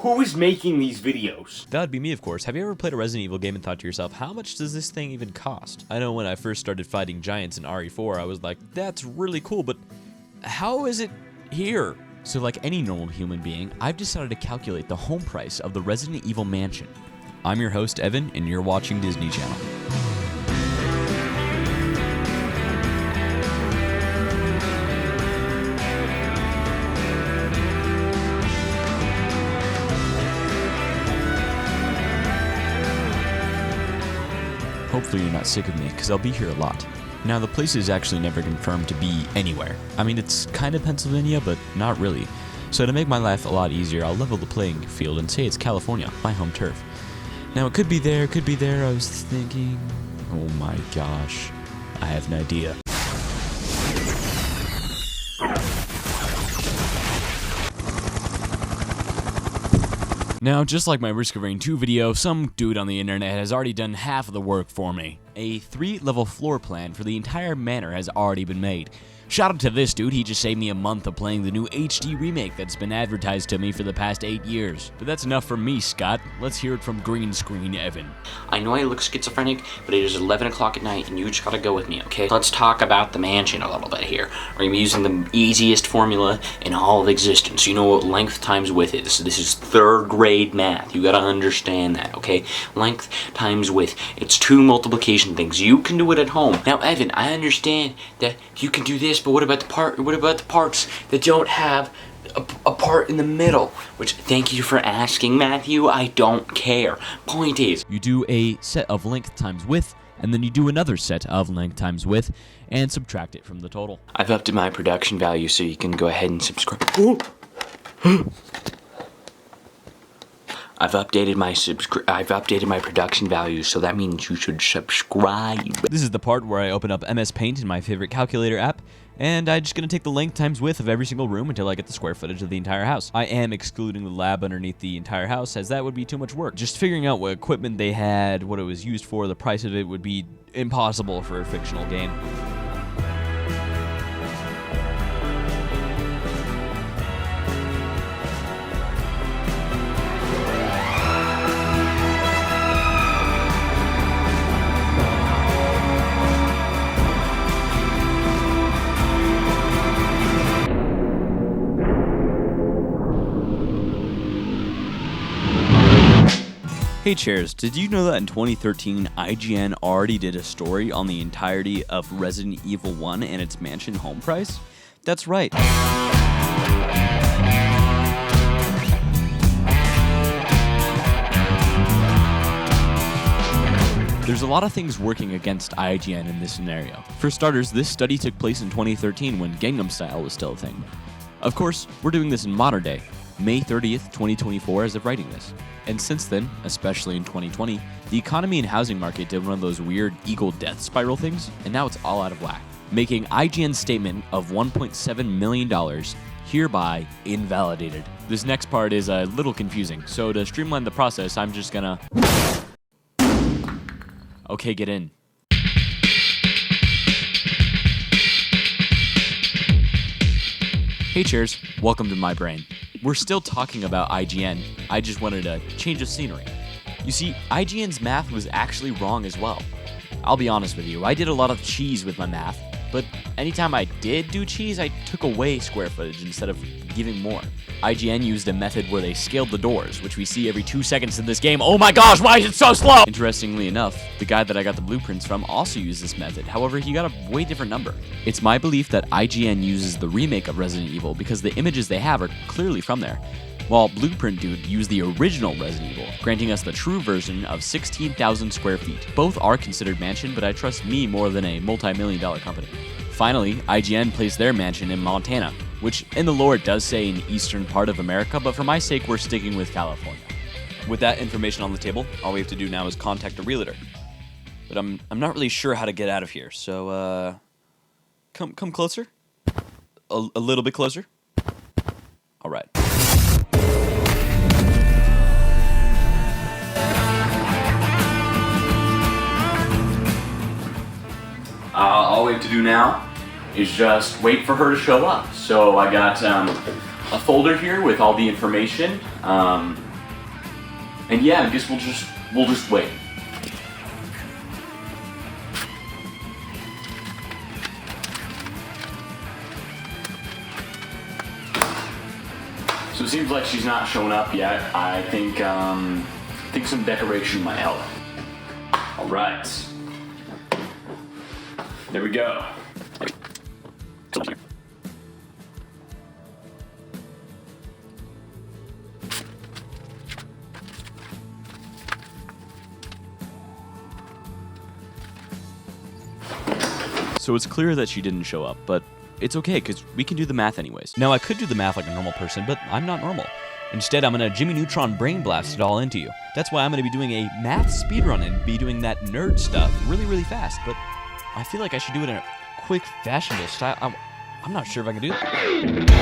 Who is making these videos? That would be me, of course. Have you ever played a Resident Evil game and thought to yourself, how much does this thing even cost? I know when I first started fighting giants in RE4, I was like, that's really cool, but how is it here? So like any normal human being, I've decided to calculate the home price of the Resident Evil mansion. I'm your host, Evan, and you're watching Disney Channel. Hopefully you're not sick of me, because I'll be here a lot. Now, the place is actually never confirmed to be anywhere. I mean, it's kind of Pennsylvania, but not really. So to make my life a lot easier, I'll level the playing field and say it's California, my home turf. Now, it could be there, I was thinking... Oh my gosh, I have an idea. Now, just like my Risk of Rain 2 video, some dude on the internet has already done half of the work for me. A 3-level floor plan for the entire manor has already been made. Shout out to this dude, he just saved me a month of playing the new HD remake that's been advertised to me for the past 8 years. But that's enough from me, Scott. Let's hear it from Green Screen Evan. I know I look schizophrenic, but it is 11 o'clock at night and you just gotta go with me, okay? Let's talk about the mansion a little bit here. We're gonna be using the easiest formula in all of existence. You know what length times width is. This is 3rd grade math. You gotta understand that, okay? Length times width. It's 2 multiplication things. You can do it at home. Now, Evan, I understand that you can do this, but what about the parts that don't have a part in the middle? Which, thank you for asking, Matthew, I don't care. Point is, you do a set of length times width, and then you do another set of length times width, and subtract it from the total. I've upped my production value so you can go ahead and subscribe. I've updated my production value, so that means you should subscribe. This is the part where I open up MS Paint in my favorite calculator app, and I'm just going to take the length times width of every single room until I get the square footage of the entire house. I am excluding the lab underneath the entire house, as that would be too much work. Just figuring out what equipment they had, what it was used for, the price of it would be impossible for a fictional game. Hey Chairs, did you know that in 2013, IGN already did a story on the entirety of Resident Evil 1 and its mansion home price? That's right. There's a lot of things working against IGN in this scenario. For starters, this study took place in 2013 when Gangnam Style was still a thing. Of course, we're doing this in modern day, May 30th, 2024 as of writing this. And since then, especially in 2020, the economy and housing market did one of those weird eagle death spiral things, and now it's all out of whack, making IGN's statement of $1.7 million hereby invalidated. This next part is a little confusing, so to streamline the process, I'm just gonna... Okay, get in. Hey Chairs, welcome to my brain. We're still talking about IGN, I just wanted a change of scenery. You see, IGN's math was actually wrong as well. I'll be honest with you, I did a lot of cheese with my math, but anytime I did do cheese, I took away square footage instead of giving more. IGN used a method where they scaled the doors, which we see every 2 seconds in this game. Oh my gosh, why is it so slow? Interestingly enough, the guy that I got the blueprints from also used this method. However, he got a way different number. It's my belief that IGN uses the remake of Resident Evil because the images they have are clearly from there, while Blueprint Dude used the original Resident Evil, granting us the true version of 16,000 square feet. Both are considered mansion, but I trust me more than a multi-million-dollar company. Finally, IGN placed their mansion in Montana, which in the lore does say an eastern part of America, but for my sake, we're sticking with California. With that information on the table, all we have to do now is contact a realtor. But I'm not really sure how to get out of here, so come closer? A little bit closer? All right. All we have to do now is just wait for her to show up. So I got a folder here with all the information. And yeah, I guess we'll just wait. So it seems like she's not showing up yet. I think some decoration might help. All right. There we go. So it's clear that she didn't show up, but it's okay, because we can do the math anyways. Now, I could do the math like a normal person, but I'm not normal. Instead, I'm going to Jimmy Neutron brain blast it all into you. That's why I'm going to be doing a math speedrun and be doing that nerd stuff really, really fast, but I feel like I should do it in a quick, fashionable style. I'm not sure if I can do that.